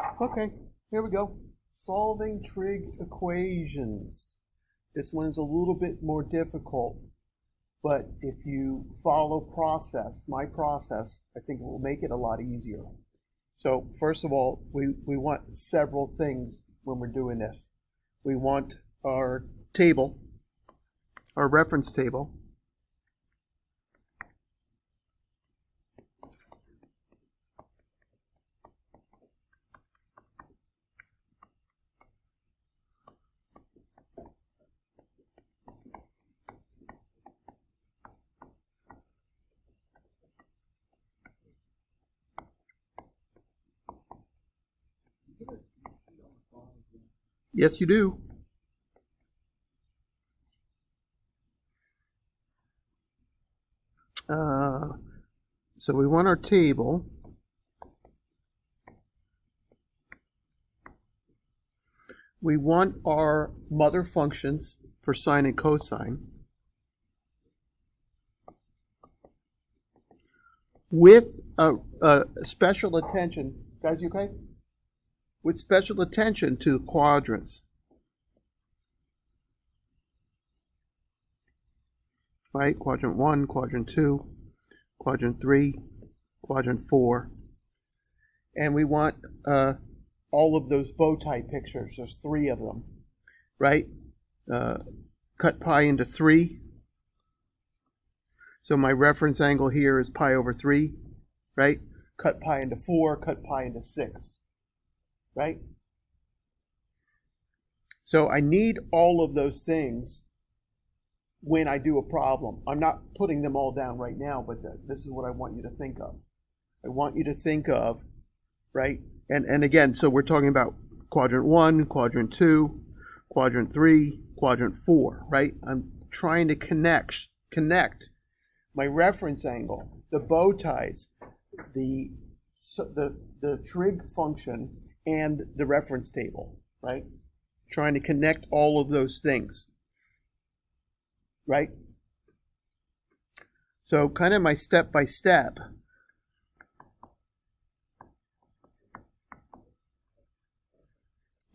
Okay, here we go. Solving trig equations. This one is a little bit more difficult, but if you follow my process, I think it will make it a lot easier. So first of all, we want several things when we're doing this. We want our table, our reference table. Yes, you do. So we want our table. We want our mother functions for sine and cosine with a special attention. Guys, you okay? With special attention to quadrants. Right? Quadrant 1, quadrant 2, quadrant 3, quadrant 4. And we want all of those bow tie pictures. There's 3 of them, right? Cut pi into 3. So my reference angle here is pi over 3, right? Cut pi into 4, cut pi into 6, right? So I need all of those things when I do a problem. I'm not putting them all down right now, but this is what I want you to think of. I want you to think of, right? And again, so we're talking about quadrant 1, quadrant 2, quadrant 3, quadrant 4, right? I'm trying to connect my reference angle, the bow ties, the trig function, and the reference table, right? Trying to connect all of those things, right? So kind of my step-by-step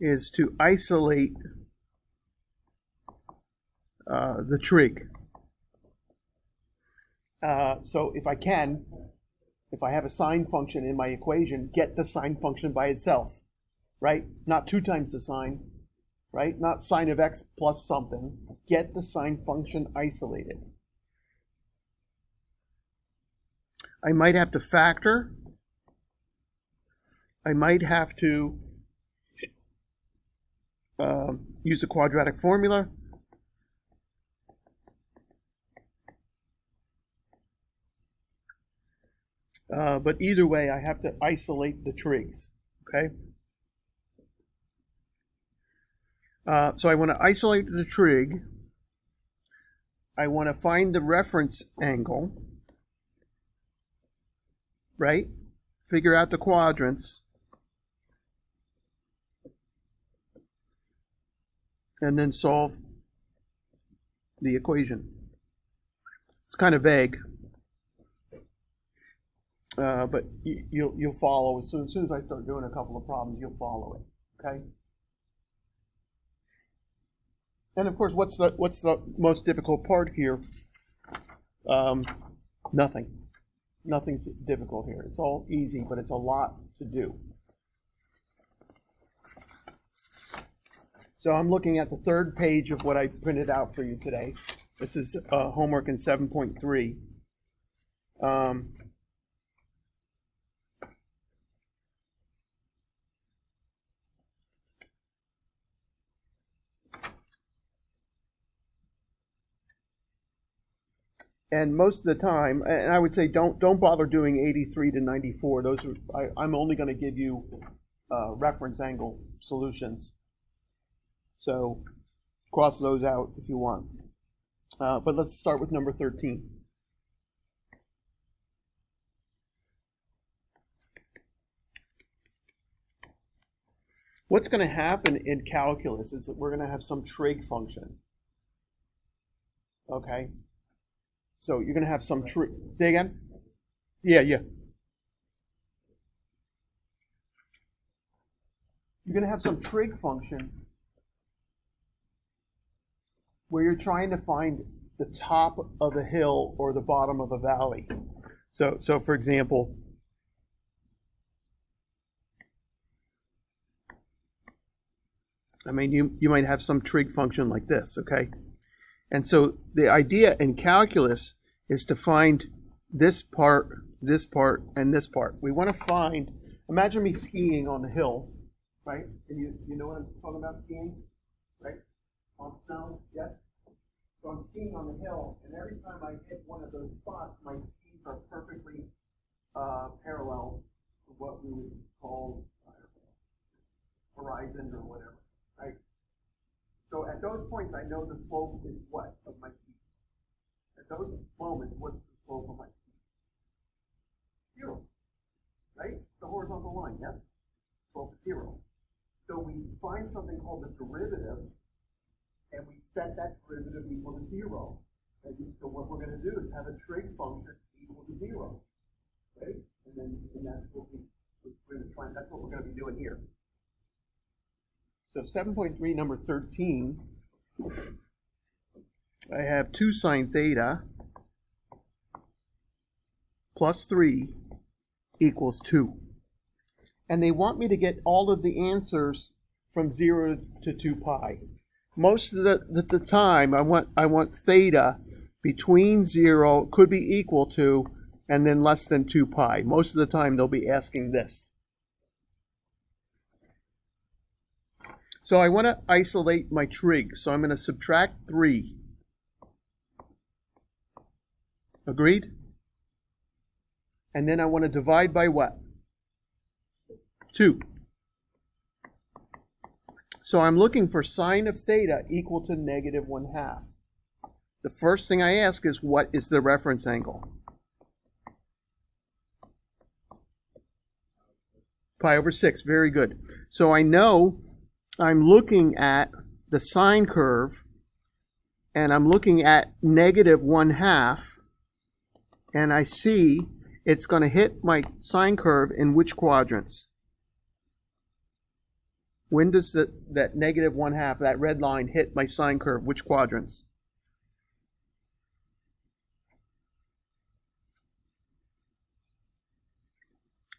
is to isolate the trig. So if I have a sine function in my equation, get the sine function by itself, right? Not 2 times the sine, right? Not sine of x plus something. Get the sine function isolated. I might have to factor. I might have to use a quadratic formula. But either way, I have to isolate the trigs, okay? So I want to isolate the trig. I want to find the reference angle, right? Figure out the quadrants. And then solve the equation. It's kind of vague, but you'll follow as soon as I start doing a couple of problems. You'll follow it, okay? And of course, what's the most difficult part here? Nothing. Nothing's difficult here. It's all easy, but it's a lot to do. So I'm looking at the 3rd page of what I printed out for you today. This is homework in 7.3. And most of the time, and I would say don't bother doing 83 to 94. Those are I'm only going to give you reference angle solutions. So cross those out if you want. But let's start with number 13. What's going to happen in calculus is that we're going to have some trig function. Okay? So you're going to have some trig. Say again? Yeah. you're going to have some trig function where you're trying to find the top of a hill or the bottom of a valley. So for example, I mean, you might have some trig function like this, okay? And so the idea in calculus is to find this part, and this part. We want to find, imagine me skiing on the hill, right? And you know what I'm talking about, skiing, right? On snow, yes? So I'm skiing on the hill, and every time I hit one of those spots, my skis are perfectly parallel to what we would call horizon or whatever, right? So at those points, I know the slope is what of my ski. At those moments, what's the slope of my ski? 0, right? The horizontal line, yes? Slope is 0. So we find something called the derivative, and we set that derivative equal to 0. And so what we're going to do is have a trig function equal to 0, right? And that's what we're going to try. That's what we're going to be doing here. So 7.3, number 13, I have 2 sine theta plus 3 equals 2. And they want me to get all of the answers from 0 to 2 pi. Most of the time, I want theta between 0, could be equal to, and then less than 2 pi. Most of the time, they'll be asking this. So I want to isolate my trig. So I'm going to subtract 3. Agreed? And then I want to divide by what? 2. So I'm looking for sine of theta equal to negative 1/2. The first thing I ask is, what is the reference angle? Pi over 6. Very good. So I know I'm looking at the sine curve, and I'm looking at negative 1/2, and I see it's going to hit my sine curve in which quadrants? When does that negative 1/2, that red line, hit my sine curve? Which quadrants?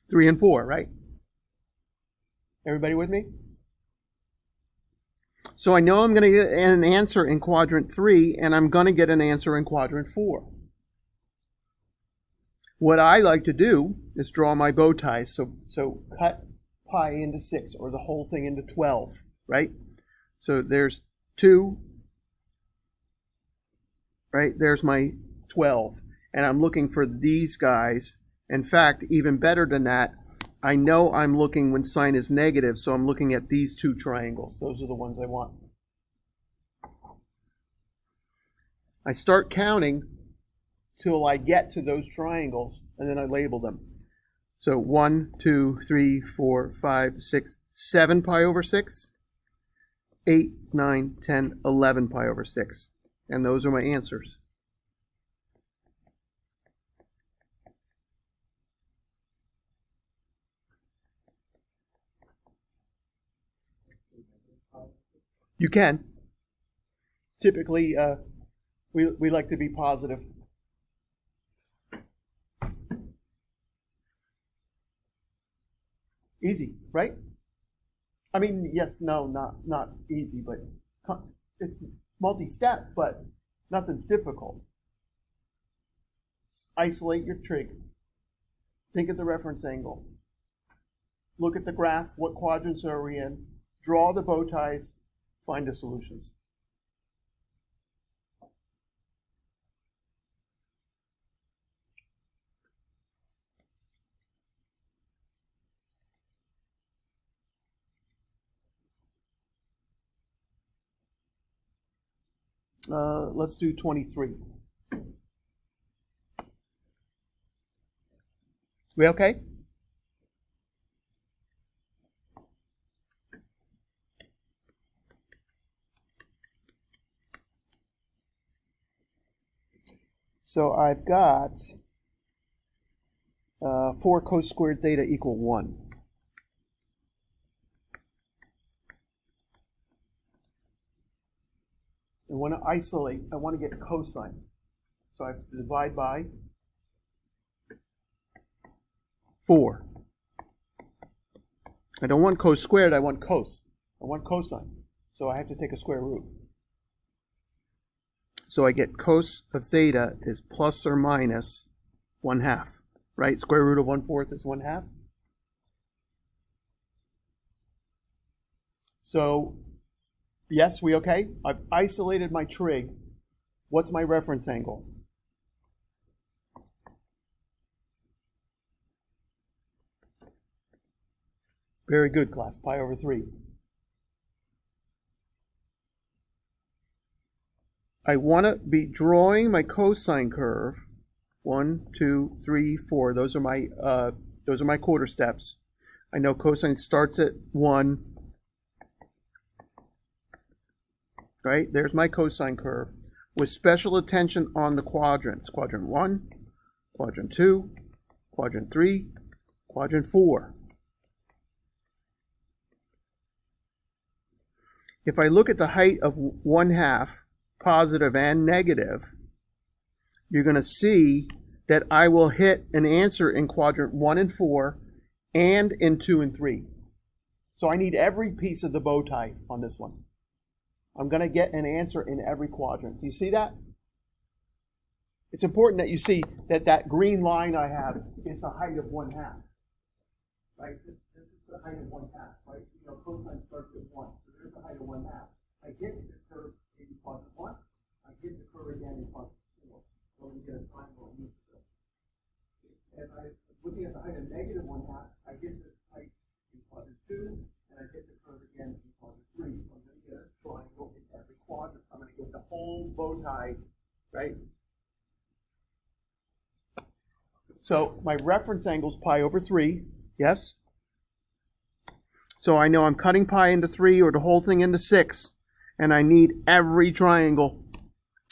Three and 4, right? Everybody with me? So I know I'm going to get an answer in quadrant 3, and I'm going to get an answer in quadrant 4. What I like to do is draw my bow ties. So cut pi into 6, or the whole thing into 12, right? So there's 2, right? There's my 12. And I'm looking for these guys. In fact, even better than that, I know I'm looking when sine is negative, so I'm looking at these 2 triangles. Those are the ones I want. I start counting till I get to those triangles, and then I label them. So 1, 2, 3, 4, 5, 6, 7 pi over 6, 8, 9, 10, 11 pi over 6. And those are my answers. You can. Typically, we like to be positive. Easy, right? I mean, yes, no, not easy, but it's multi-step, but nothing's difficult. Isolate your trig. Think of the reference angle. Look at the graph. What quadrants are we in? Draw the bow ties. Find the solutions. Let's do 23. We okay? So I've got 4 cos squared theta equal 1. I want to isolate, I want to get cosine. So I have to divide by 4. I don't want cos squared, I want cos. I want cosine. So I have to take a square root. So I get cos of theta is plus or minus 1/2, right? Square root of 1/4 is 1/2. So, yes, we okay? I've isolated my trig. What's my reference angle? Very good, class. Pi over 3. I want to be drawing my cosine curve. 1, 2, 3, 4. Those are my quarter steps. I know cosine starts at 1. Right? There's my cosine curve with special attention on the quadrants. Quadrant 1, quadrant 2, quadrant 3, quadrant 4. If I look at the height of 1/2, positive and negative, you're going to see that I will hit an answer in quadrant 1 and 4 and in 2 and 3. So I need every piece of the bow tie on this one. I'm going to get an answer in every quadrant. Do you see that? It's important that you see that that green line I have is the height of 1/2. Right? This is the height of 1/2, right? You know, cosine starts at 1. So there's the height of 1/2. I get the curve in quadrant 1. I get the curve again in quadrant 4. So we get a triangle in each of them. And looking at the height of negative 1/2, I get the height in quadrant 2, and I get the curve again in quadrant 3. So I'm going to get a triangle in every quadrant. I'm going to get the whole bow tie, right? So my reference angle is pi over 3, yes? So I know I'm cutting pi into 3 or the whole thing into 6, and I need every triangle.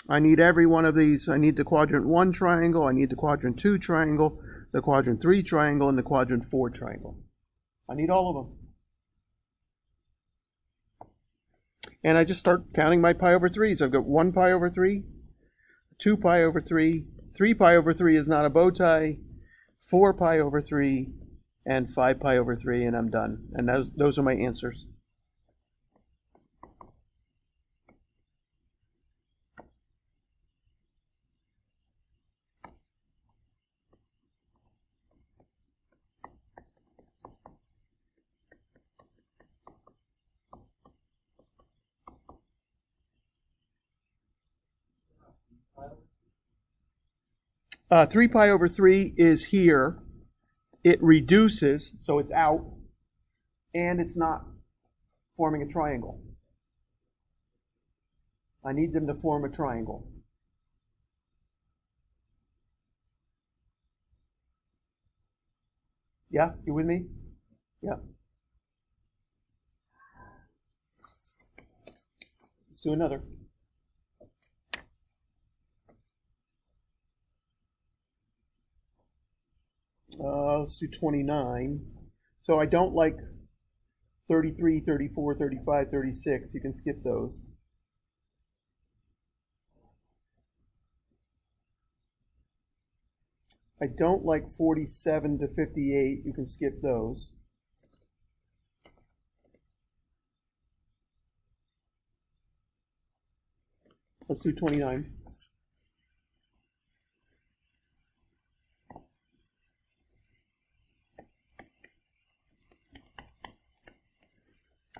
I need every one of these. I need the quadrant 1 triangle, I need the quadrant 2 triangle, the quadrant 3 triangle, and the quadrant 4 triangle. I need all of them. And I just start counting my pi over 3s. I've got 1 pi over 3, 2 pi over 3, 3 pi over 3 is not a bow tie, 4 pi over 3, and 5 pi over 3, and I'm done. And those are my answers. Uh, 3 pi over 3 is here. It reduces, so it's out, and it's not forming a triangle. I need them to form a triangle. Yeah, you with me? Yeah. Let's do another. Let's do 29. So I don't like 33, 34, 35, 36. You can skip those. I don't like 47 to 58. You can skip those. Let's do 29.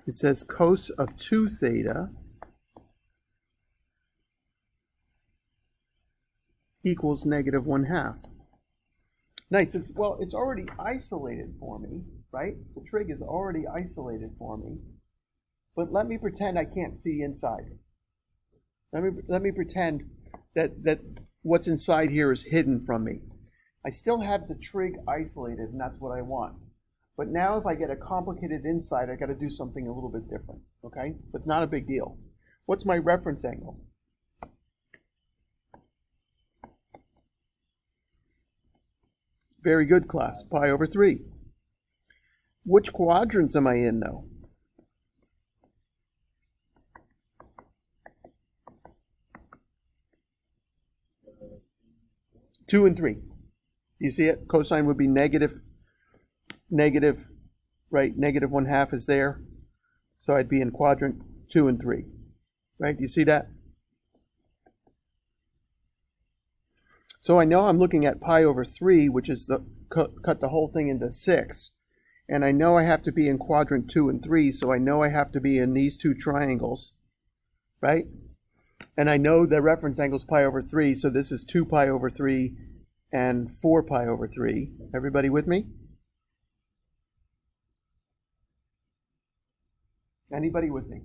It says cos of 2 theta equals negative 1/2. Nice. Well, it's already isolated for me, right? The trig is already isolated for me. But let me pretend I can't see inside. Let me pretend that what's inside here is hidden from me. I still have the trig isolated, and that's what I want. But now if I get a complicated inside, I got to do something a little bit different, okay? But not a big deal. What's my reference angle? Very good, class. Pi over 3. Which quadrants am I in, though? 2 and 3. You see it? Cosine would be negative, right? Negative 1/2 is there. So I'd be in quadrant 2 and 3. Right? Do you see that? So I know I'm looking at pi over 3, which is cut the whole thing into 6. And I know I have to be in quadrant 2 and 3, so I know I have to be in these two triangles, right? And I know the reference angle is pi over 3, so this is 2 pi over 3 and 4 pi over 3. Everybody with me? Anybody with me?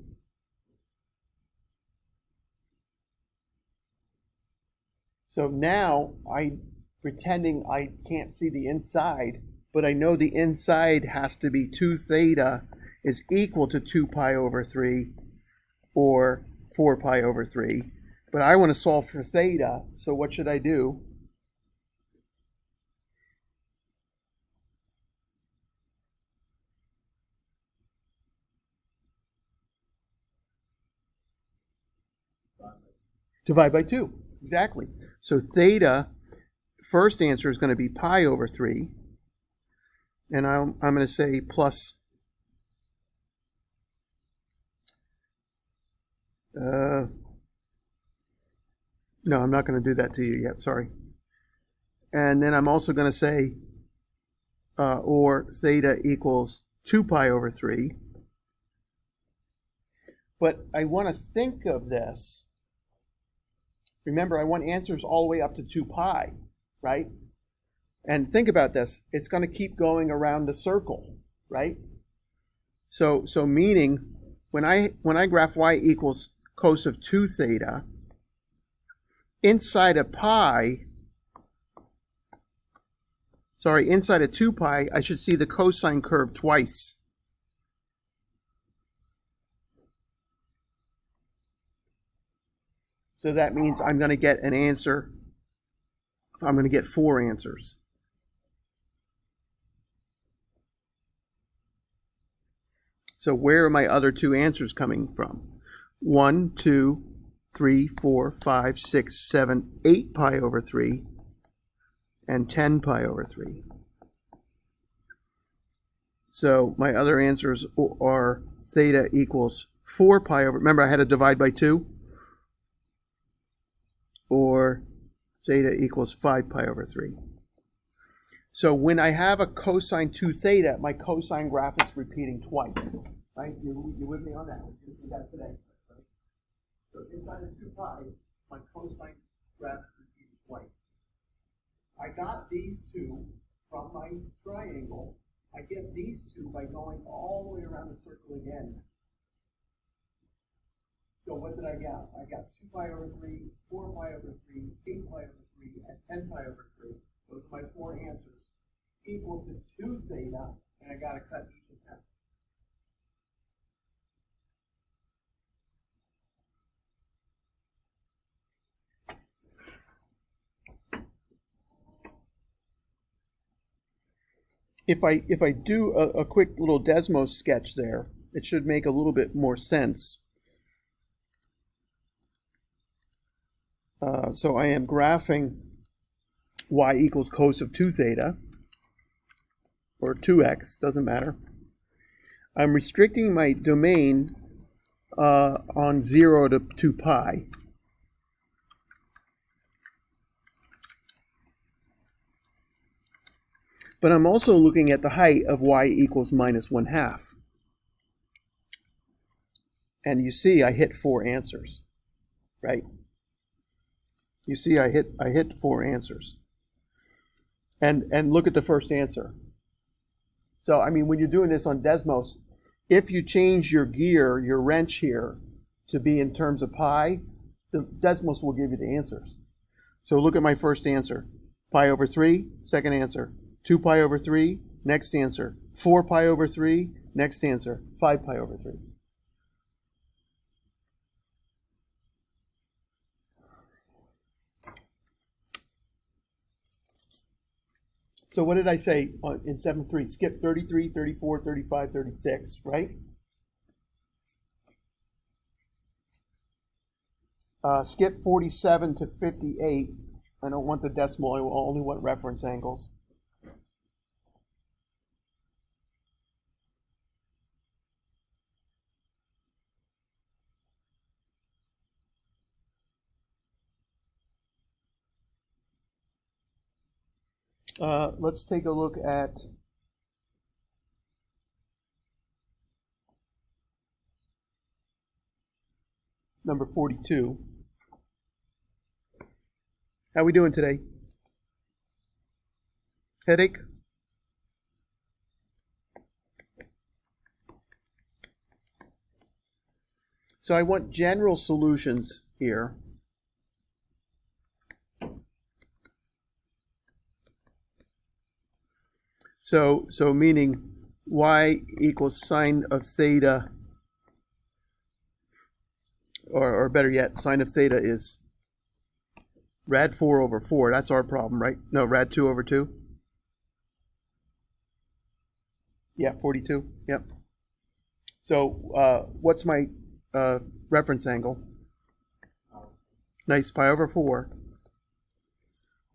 So now I'm pretending I can't see the inside, but I know the inside has to be 2 theta is equal to 2 pi over 3 or 4 pi over 3. But I want to solve for theta, so what should I do? Divide by 2, exactly. So theta, first answer is going to be pi over 3. And I'm going to say plus, no, I'm not going to do that to you yet, sorry. And then I'm also going to say, or theta equals 2 pi over 3. But I want to think of this. Remember, I want answers all the way up to 2 pi, right? And think about this. It's going to keep going around the circle, right? So meaning, when I graph y equals cos of 2 theta, inside of 2 pi, I should see the cosine curve twice. So that means I'm going to get an answer. I'm going to get 4 answers. So where are my other 2 answers coming from? 1, 2, 3, 4, 5, 6, 7, 8 pi over 3, and 10 pi over 3. So my other answers are theta equals 4 pi over, remember I had to divide by 2? Or theta equals 5 pi over 3. So when I have a cosine 2 theta, my cosine graph is repeating twice. Right? You with me on that? We did that today. Right? So inside of 2 pi, my cosine graph is repeating twice. I got these two from my triangle. I get these two by going all the way around the circle again. So what did I get? I got 2 pi over 3, 4 pi over 3, 8 pi over 3, and 10 pi over 3. Those are my 4 answers. Equal to 2 theta, and I got to cut each in half. If I do a quick little Desmos sketch there, it should make a little bit more sense. So I am graphing y equals cos of 2 theta, or 2x, doesn't matter. I'm restricting my domain on 0 to 2 pi. But I'm also looking at the height of y equals minus 1/2. And you see I hit 4 answers, right? You see I hit 4 answers. And look at the first answer. So, I mean, when you're doing this on Desmos, if you change your gear, your wrench here, to be in terms of pi, the Desmos will give you the answers. So look at my first answer. Pi over 3, second answer. 2 pi over 3, next answer. 4 pi over 3, next answer. 5 pi over 3. So what did I say in 7.3? Skip 33, 34, 35, 36, right? Skip 47 to 58. I don't want the decimal, I only want reference angles. Let's take a look at number 42. How we doing today? Headache? So I want general solutions here. So meaning y equals sine of theta, or better yet, sine of theta is rad 4 over 4. That's our problem, right? No, rad 2 over 2. Yeah, 42. Yep. So what's my reference angle? Nice, pi over 4.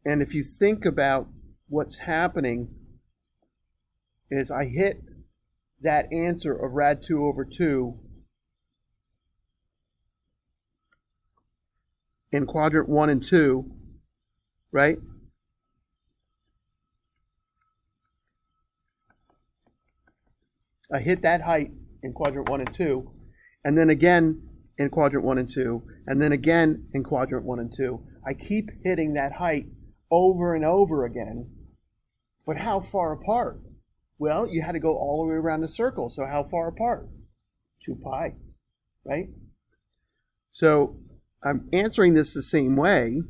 And if you think about what's happening is I hit that answer of rad 2 over 2 in quadrant 1 and 2, right? I hit that height in quadrant 1 and 2, and then again in quadrant 1 and 2, and then again in quadrant 1 and 2. I keep hitting that height over and over again, but how far apart? Well, you had to go all the way around the circle, so how far apart? 2 pi, right? So I'm answering this the same way.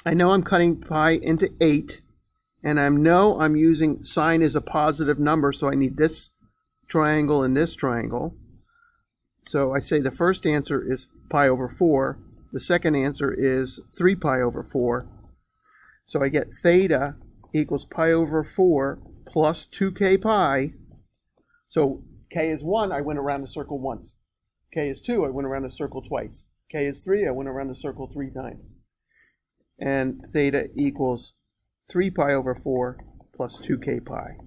I know I'm cutting pi into 8, and I know I'm using sine as a positive number, so I need this triangle and this triangle. So I say the first answer is pi over 4. The second answer is 3 pi over 4. So I get theta equals pi over 4 plus 2k pi. So k is 1, I went around the circle once. K is 2, I went around the circle twice. K is 3, I went around the circle 3 times. And theta equals 3 pi over 4 plus 2k pi.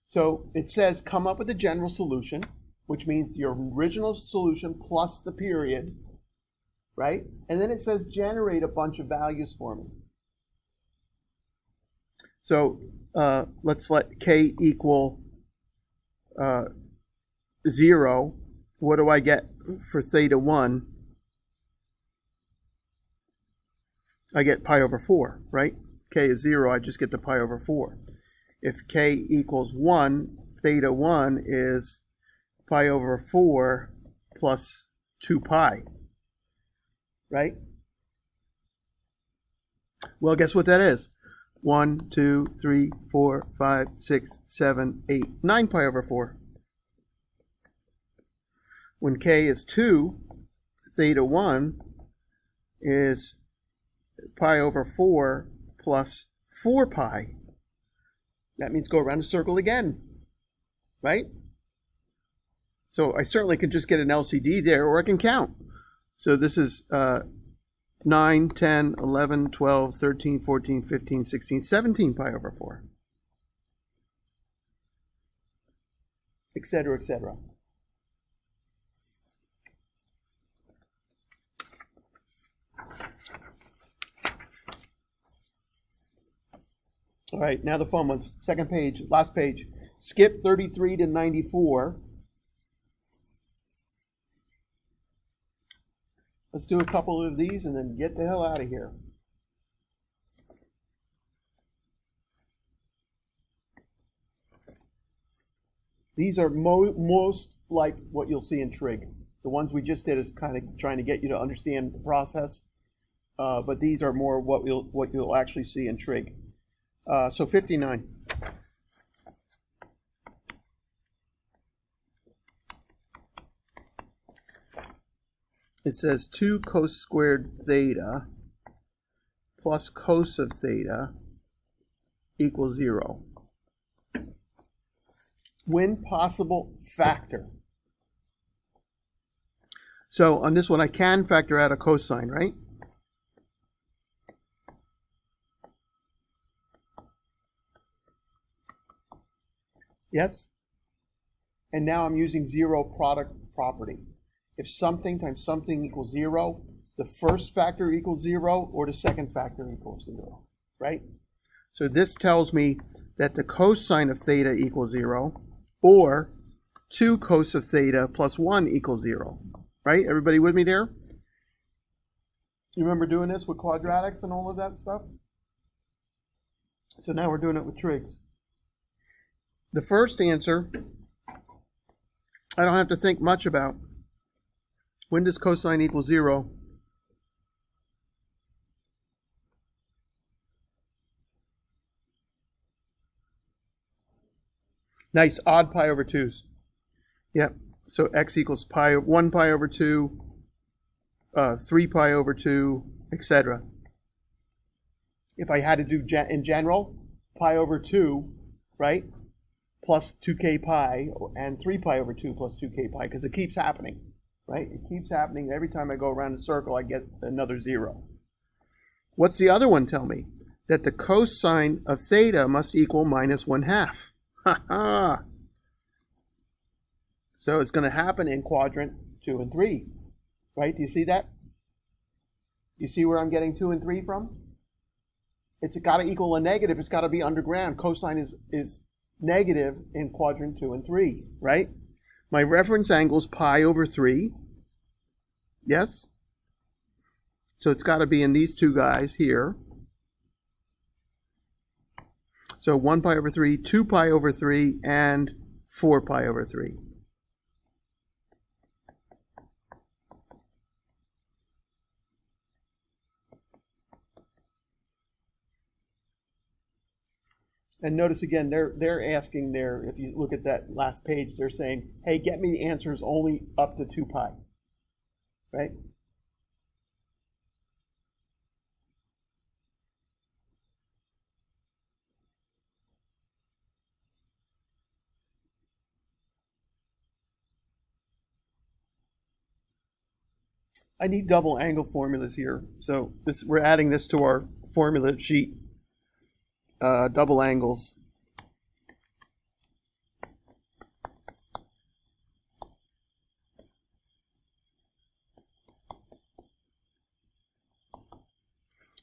So it says come up with a general solution, which means your original solution plus the period, right? And then it says generate a bunch of values for me. So let's let k equal 0. What do I get for theta 1? I get pi over 4, right? K is 0, I just get the pi over 4. If k equals 1, theta 1 is pi over 4 plus 2 pi, right? Well, guess what that is? 1, 2, 3, 4, 5, 6, 7, 8, 9 pi over 4. When k is 2, theta 1 is pi over 4 plus 4 pi. That means go around the circle again, right? So I certainly could just get an LCD there, or I can count. So this is 9, 10, 11, 12, 13, 14, 15, 16, 17 pi over 4, etc., etc. All right, now the fun ones. Second page, last page. Skip 33 to 94. Let's do a couple of these and then get the hell out of here. These are most like what you'll see in trig. The ones we just did is kind of trying to get you to understand the process, but these are more what you'll actually see in trig. So 59. It says 2 cos squared theta plus cos of theta equals 0. When possible, factor. So on this one, I can factor out a cosine, right? Yes? And now I'm using zero product property. If something times something equals 0, the first factor equals 0 or the second factor equals 0, right? So this tells me that the cosine of theta equals 0 or 2 cos of theta plus 1 equals 0, right? Everybody with me there? You remember doing this with quadratics and all of that stuff? So now we're doing it with trigs. The first answer, I don't have to think much about. When does cosine equal 0? Nice, odd pi over 2's. Yep, so x equals 1 pi over 2, 3 pi over 2, etc. If I had to do in general, pi over 2, right, plus 2k pi, and 3 pi over 2 plus 2k pi, because it keeps happening, right? It keeps happening. Every time I go around a circle, I get another 0. What's the other one tell me? That the cosine of theta must equal minus 1/2. Ha ha! So it's going to happen in quadrant 2 and 3, right? Do you see that? You see where I'm getting 2 and 3 from? It's got to equal a negative. It's got to be underground. Cosine is negative in quadrant 2 and 3, right? My reference angle is pi over 3. Yes? So it's got to be in these two guys here. So 1 pi over 3, 2 pi over 3, and 4 pi over 3. And notice again, they're asking there, if you look at that last page, they're saying, hey, get me the answers only up to 2 pi, right? I need double angle formulas here. So we're adding this to our formula sheet. Double angles.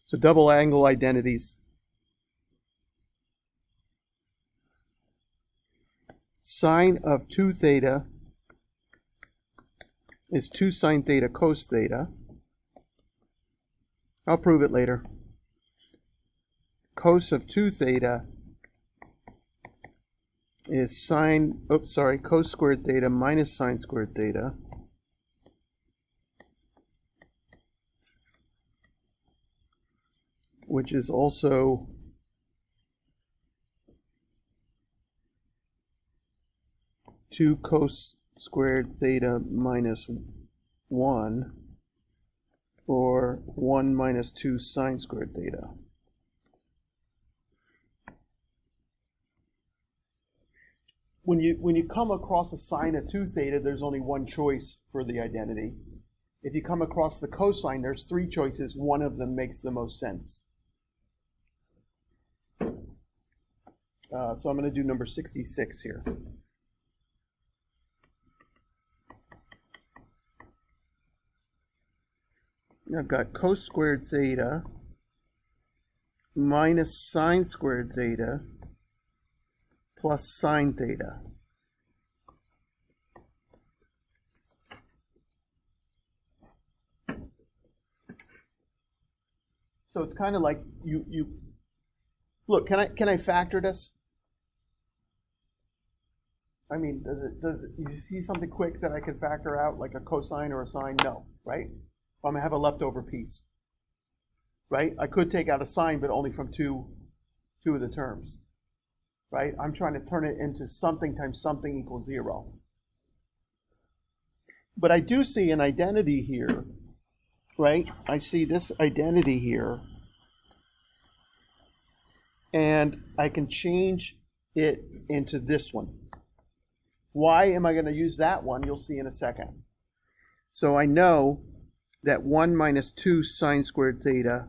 So double angle identities. Sine of 2 theta is 2 sine theta cos theta. I'll prove it later. Cos of 2 theta is cos squared theta minus sine squared theta. Which is also two cos squared theta minus 1, or 1 minus 2 sine squared theta. When you come across a sine of 2 theta, there's only one choice for the identity. If you come across the cosine, there's 3 choices. One of them makes the most sense. So I'm going to do number 66 here. I've got cos squared theta minus sine squared theta plus sine theta. So it's kind of like you look, can I factor this? I mean, does it you see something quick that I can factor out, like a cosine or a sine? No, right? I'm gonna have a leftover piece, right? I could take out a sine, but only from two of the terms, right? I'm trying to turn it into something times something equals 0. But I do see an identity here, right? I see this identity here, and I can change it into this one. Why am I going to use that one? You'll see in a second. So I know that 1 minus 2 sine squared theta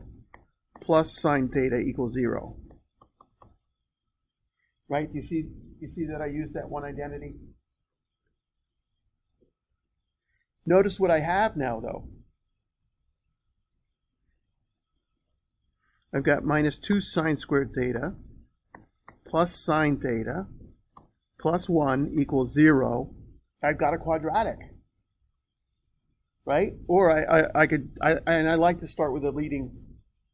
plus sine theta equals 0. Right? You see that I used that one identity? Notice what I have now, though. I've got minus 2 sine squared theta plus sine theta plus 1 equals 0. I've got a quadratic. Right? Or I like to start with a leading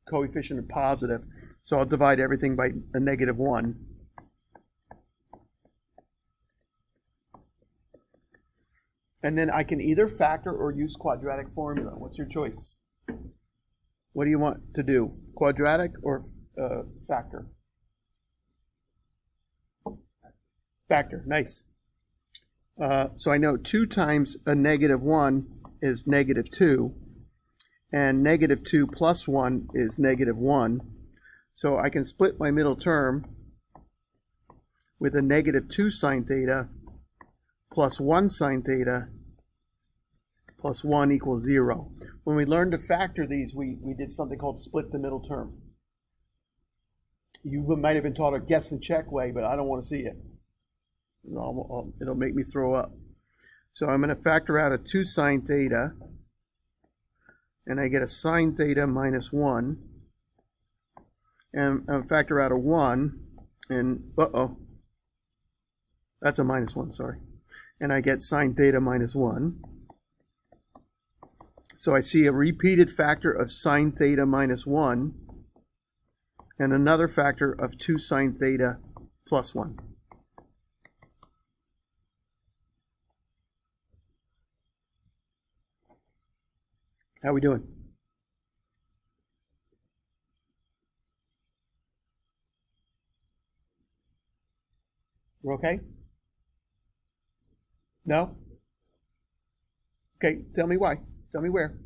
coefficient of positive. So I'll divide everything by a negative 1. And then I can either factor or use quadratic formula. What's your choice? What do you want to do? Quadratic or factor? Factor, nice. So I know 2 times a negative 1 is negative 2. And negative 2 plus 1 is negative 1. So I can split my middle term with a negative 2 sine theta plus 1 sine theta plus 1 equals 0. When we learned to factor these, we did something called split the middle term. You might have been taught a guess and check way, but I don't want to see it. It'll make me throw up. So I'm going to factor out a 2 sine theta, and I get a sine theta minus 1. And I'll factor out a 1, and that's a minus 1, sorry. And I get sine theta minus 1. So I see a repeated factor of sine theta minus 1 and another factor of 2 sine theta plus 1. How are we doing? We're okay? No? Okay, tell me why. Tell me where.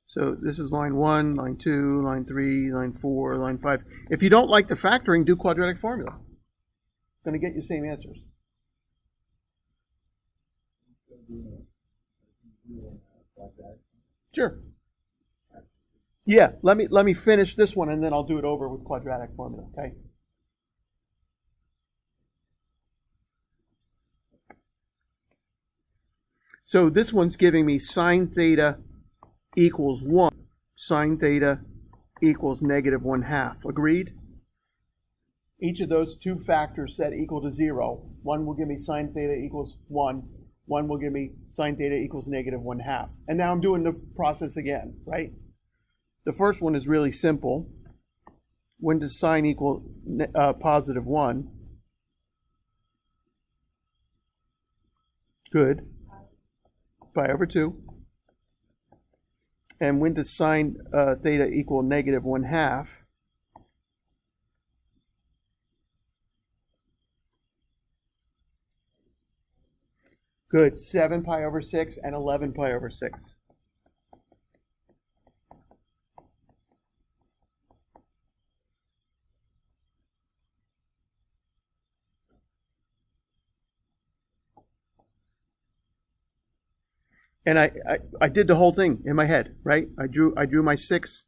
So this is line 1, line 2, line 3, line 4, line 5. If you don't like the factoring, do quadratic formula. It's going to get you the same answers. Sure. Yeah, let me finish this one and then I'll do it over with quadratic formula, okay? So this one's giving me sine theta equals 1. Sine theta equals negative 1/2. Agreed? Each of those two factors set equal to 0. One will give me sine theta equals 1. One will give me sine theta equals negative 1/2. And now I'm doing the process again, right? The first one is really simple. When does sine equal positive 1? Good. Pi over 2. And when does sine theta equal negative 1/2? Good. 7 pi over 6 and 11 pi over 6. And I did the whole thing in my head, right? I drew my 6,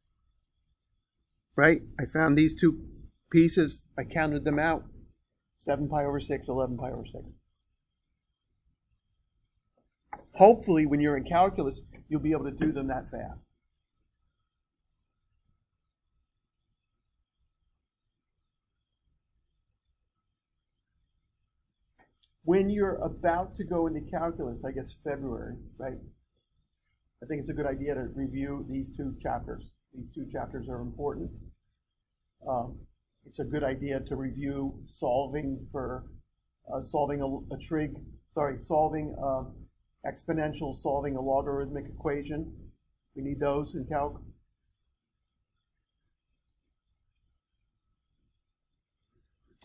right? I found these two pieces. I counted them out. 7 pi over 6, 11 pi over 6. Hopefully, when you're in calculus, you'll be able to do them that fast. When you're about to go into calculus, I guess February, right? I think it's a good idea to review these two chapters. These two chapters are important. It's a good idea to review solving for solving a trig. Sorry, solving exponential, solving a logarithmic equation. We need those in calc.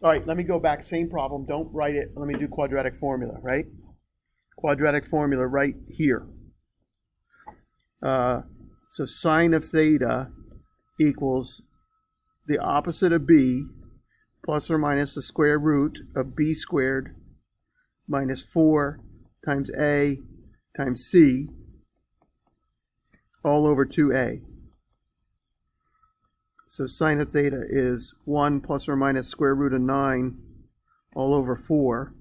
All right, let me go back. Same problem. Don't write it. Let me do quadratic formula, right? Quadratic formula right here. So sine of theta equals the opposite of b plus or minus the square root of b squared minus 4 times a times c all over 2a. So sine of theta is 1 plus or minus square root of 9 all over 4.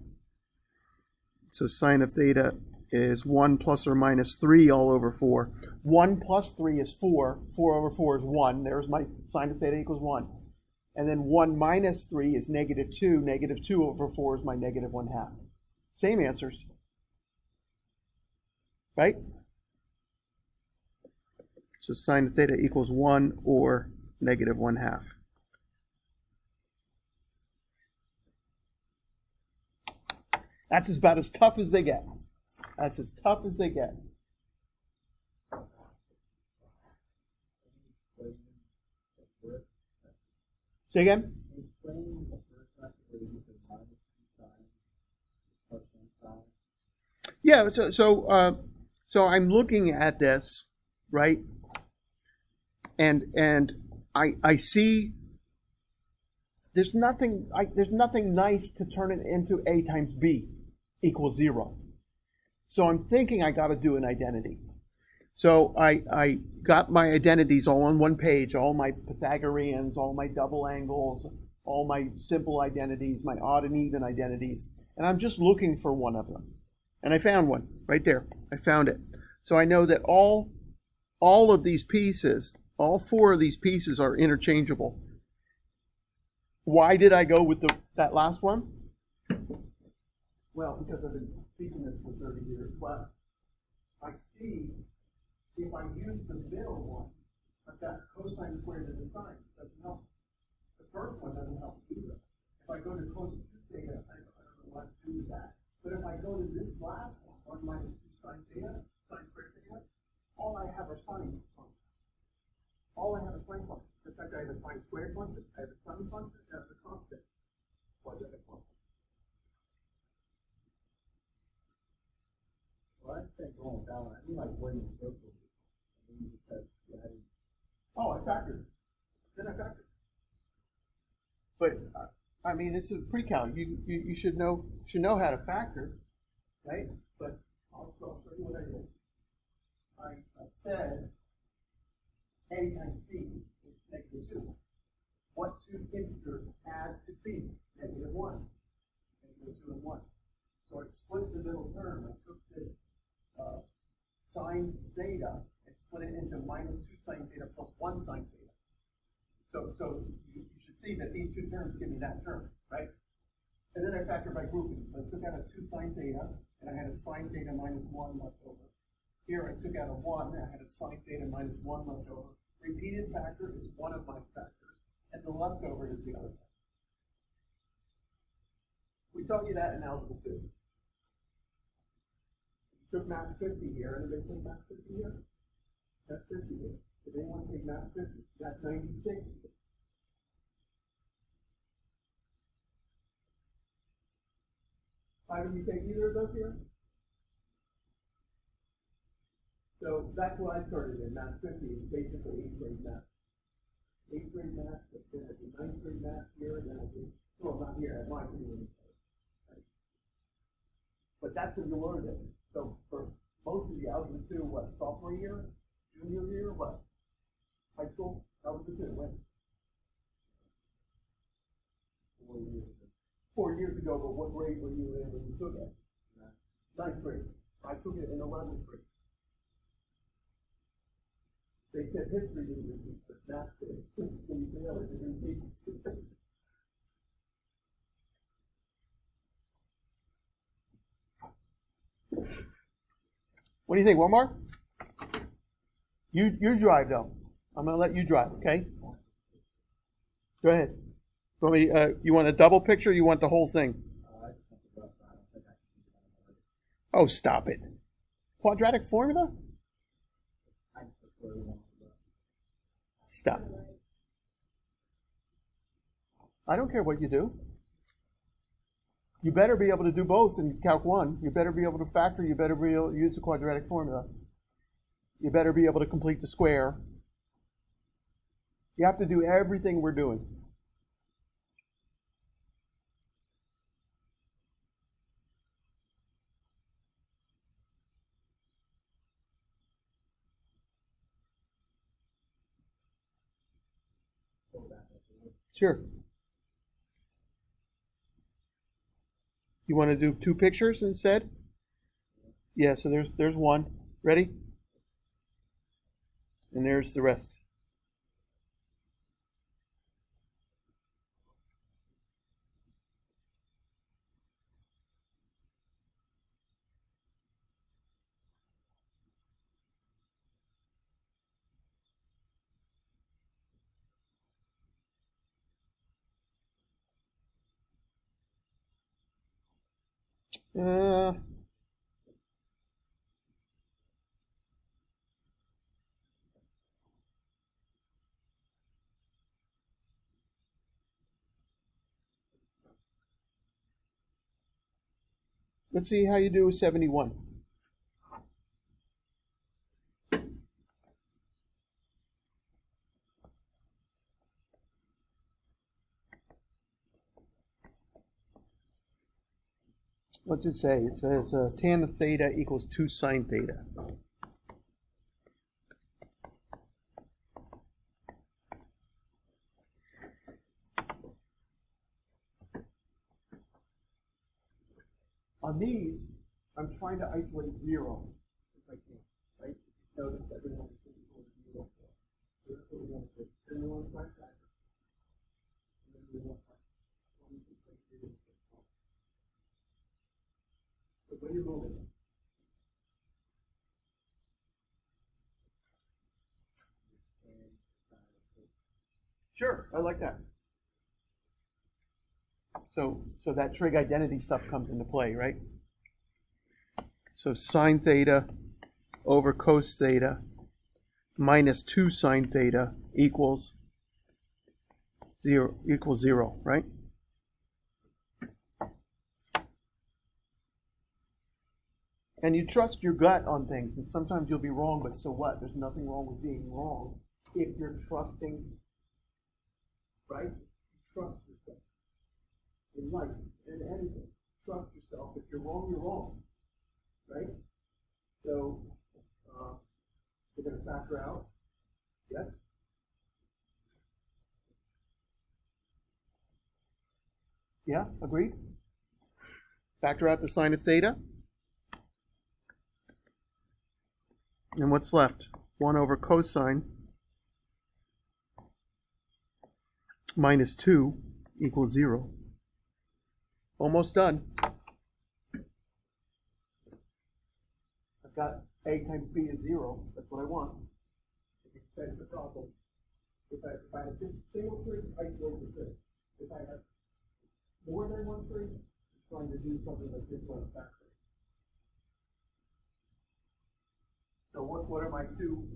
So sine of theta is 1 plus or minus 3 all over 4. 1 plus 3 is 4. 4 over 4 is 1. There's my sine of theta equals 1. And then 1 minus 3 is negative 2. Negative 2 over 4 is my negative 1/2. Same answers. Right? So sine of theta equals 1 or negative 1/2. That's about as tough as they get. That's as tough as they get. Say again? Yeah, so I'm looking at this, right? And I see there's nothing nice to turn it into a times b equals 0. So I'm thinking I got to do an identity. So I got my identities all on one page, all my Pythagoreans, all my double angles, all my simple identities, my odd and even identities, and I'm just looking for one of them. And I found one right there. I found it. So I know that all of these pieces, all 4 of these pieces are interchangeable. Why did I go with that last one? Well, because I've been speaking this for 30 years, but I see if I use the middle one, I've got cosine squared in the sine. Doesn't help. The first one doesn't help either. If I go to cos 2 theta, I don't know what to do with that. But if I go to this last one, 1 minus 2 sine theta, sine squared theta, all I have are sine functions. All I have are sine functions. In fact, I have a sine squared function, I have a sine function, I have a constant quadratic function. Well, I think going down, I mean, like when you circle, you just said, oh, I factored. Then I factored. But I mean, this is pre-calc. You should know how to factor, right? But I'll show you what I did. I said a times c is negative 2. What 2 integers add to b? Negative 1. Negative 2 and 1. So I split the middle term. I took this sine theta and split it into minus 2 sine theta plus 1 sine theta. So you should see that these 2 terms give me that term, right? And then I factor by grouping. So I took out a 2 sine theta, and I had a sine theta minus 1 left over. Here I took out a 1, and I had a sine theta minus 1 left over. Repeated factor is one of my factors, and the leftover is the other factor. We taught you that in Algebra 2. Took math 50 here, and they take math 50 here. That's 50 here. Did anyone take math 50? That's 96. Why did you take either of those here? So that's what I started in. Math 50 is basically 8th grade math. 8th grade math, then I did 9th grade math here, and then I did, well, not here, at mine. Right? But that's when you learned it. So for most of you, Algebra 2, what, sophomore year? Junior year? What? High school? Algebra 2, when? 4 years ago. 4 years ago, but what grade were you in when you took it? 9th grade. I took it in 11th grade. They said history didn't repeat, but math did. Can you tell it didn't repeat? What do you think, Wilmar? You drive though. I'm going to let you drive, okay? Go ahead. You want a double picture or you want the whole thing? Oh, stop it. Quadratic formula? Stop. I don't care what you do. You better be able to do both in Calc 1. You better be able to factor. You better be able to use the quadratic formula. You better be able to complete the square. You have to do everything we're doing. Sure. You want to do two pictures instead? Yeah, so there's one. Ready? And there's the rest. Uh, let's see how you do with 71. What's it say? It says tan of theta equals 2 sine theta. On these, I'm trying to isolate 0 if I can, right? Notice everyone is equal to 0. So that's what we want to do. Then we want to find that. And then we want to find 1, 2, 3, 4. So what are you moving? Sure, I like that. So that trig identity stuff comes into play, right? So sine theta over cos theta minus 2 sine theta equals 0, right? And you trust your gut on things, and sometimes you'll be wrong, but so what? There's nothing wrong with being wrong if you're trusting, right? Trust yourself. In life, in anything, trust yourself. If you're wrong, you're wrong, right? So, we're going to factor out, yes? Yeah, agreed? Factor out the sine of theta. And what's left? 1 over cosine minus 2 equals 0. Almost done. I've got a times b is 0. That's what I want. That is the problem. If I had just a single trig, isolate the trig. If I have more than one trig, I'm trying to do something like this one factor. So what are my two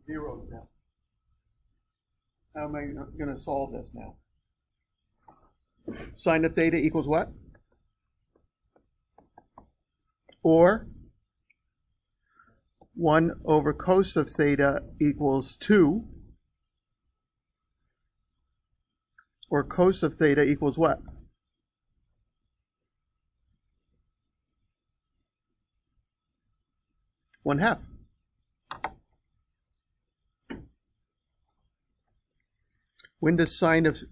zeros now? How am I going to solve this now? Sine of theta equals what? Or 1 over cos of theta equals 2. Or cos of theta equals what? 1/2. When does sine of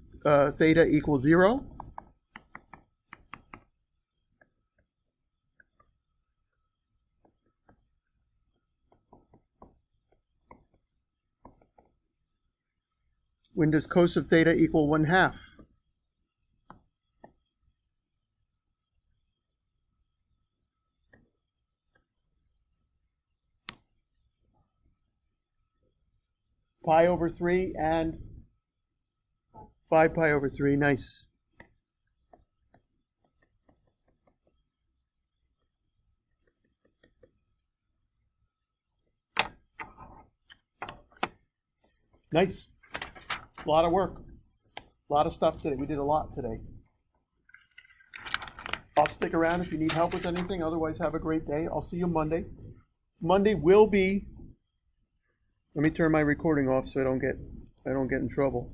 theta equal 0? When does cos of theta equal 1/2? Pi over 3 and 5 pi over 3. Nice. Nice. A lot of work. A lot of stuff today. We did a lot today. I'll stick around if you need help with anything. Otherwise, have a great day. I'll see you Monday. Monday will be. Let me turn my recording off so I don't get in trouble.